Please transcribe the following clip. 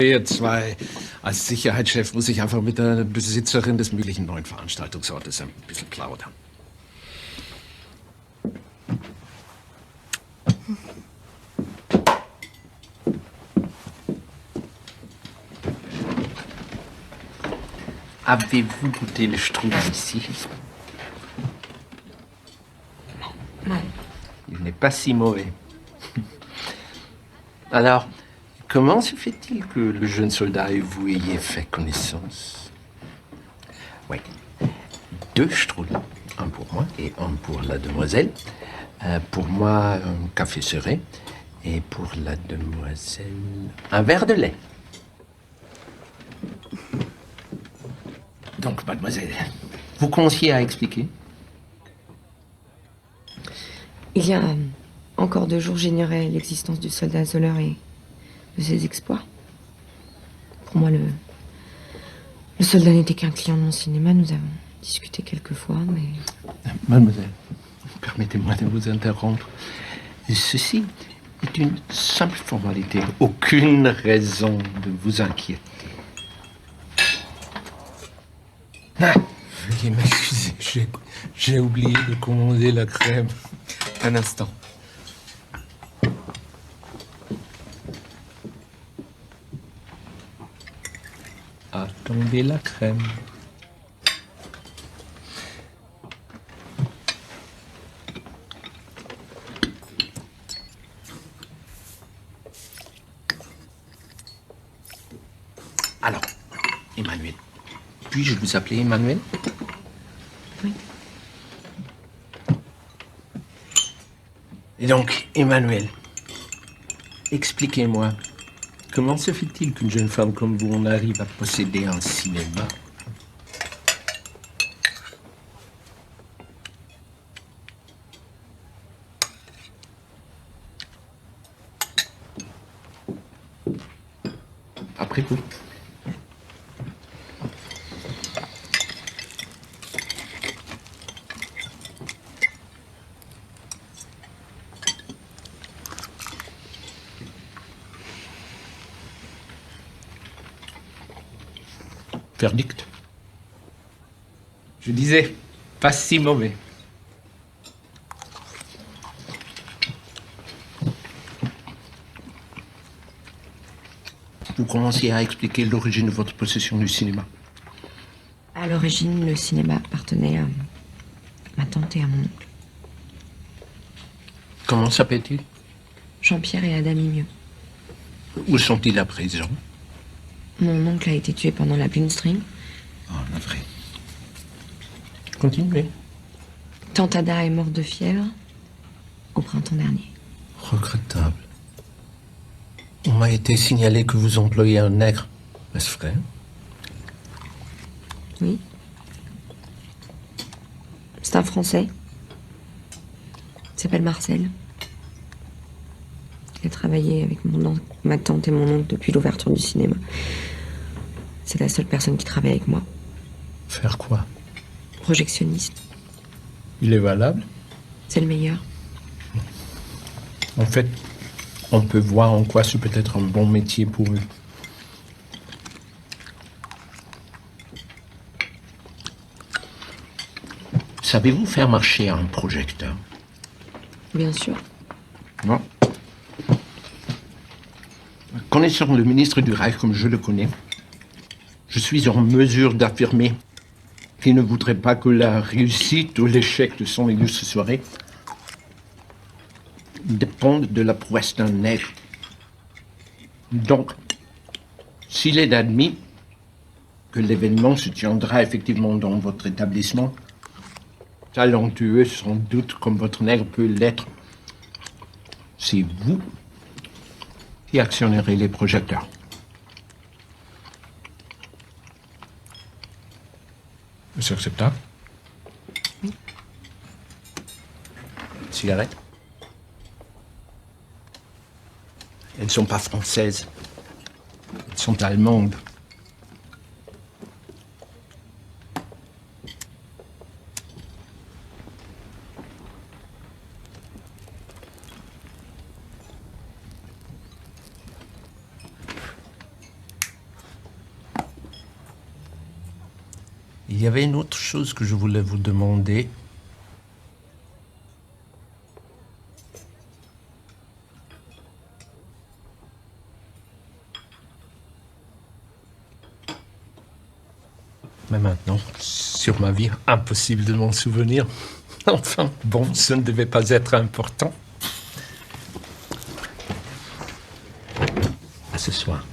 Zwei. Als Sicherheitschef muss ich einfach mit der Besitzerin des möglichen neuen Veranstaltungsortes ein bisschen plaudern. Avez-vous goûté le strudel ici? Non. Il n'est pas si mauvais. Alors, comment se fait-il que le jeune soldat et vous ayez fait connaissance? Oui. 2 strudels. Un pour moi et un pour la demoiselle. Pour moi, un café serré. Et pour la demoiselle, un verre de lait. Donc, mademoiselle, vous commenciez à expliquer? Il y a encore 2 jours, j'ignorais l'existence du soldat Zoller et de ses exploits. Pour moi, le soldat n'était qu'un client de mon cinéma. Nous avons discuté quelques fois, mais... Mademoiselle, permettez-moi de vous interrompre. Ceci est une simple formalité. Aucune raison de vous inquiéter. Ah, veuillez m'excuser, j'ai oublié de commander la crème. Un instant. Attendez la crème. Alors, Emmanuel. Puis-je vous appeler Emmanuel? Oui. Et donc, Emmanuel, expliquez-moi, comment se fait-il qu'une jeune femme comme vous en arrive à posséder un cinéma? Après coup. Verdict. Je disais, pas si mauvais. Vous commenciez à expliquer l'origine de votre possession du cinéma. À l'origine, le cinéma appartenait à ma tante et à mon oncle. Comment s'appelle-t-il? Jean-Pierre et Ada Mimieux. Où sont-ils à présent? Mon oncle a été tué pendant la Bloomstream. Oh, navré. Continuez. Tante Ada est morte de fièvre au printemps dernier. Regrettable. On m'a été signalé que vous employez un nègre. Est-ce vrai? Oui. C'est un Français. Il s'appelle Marcel. Il a travaillé avec ma tante et mon oncle depuis l'ouverture du cinéma. C'est la seule personne qui travaille avec moi. Faire quoi? Projectionniste. Il est valable? C'est le meilleur. En fait, on peut voir en quoi ce peut être un bon métier pour eux. Savez-vous faire marcher un projecteur? Bien sûr. Non. Connaissant le ministre du Reich comme je le connais, je suis en mesure d'affirmer qu'il ne voudrait pas que la réussite ou l'échec de son illustre soirée dépende de la prouesse d'un nègre. Donc, s'il est admis que l'événement se tiendra effectivement dans votre établissement, talentueux sans doute comme votre nègre peut l'être, c'est vous qui actionnerez les projecteurs. C'est acceptable? Oui. Cigarette? Elles ne sont pas françaises. Elles sont allemandes. Il y avait une autre chose que je voulais vous demander. Mais maintenant, sur ma vie, impossible de m'en souvenir. Enfin, bon, ce ne devait pas être important. À ce soir.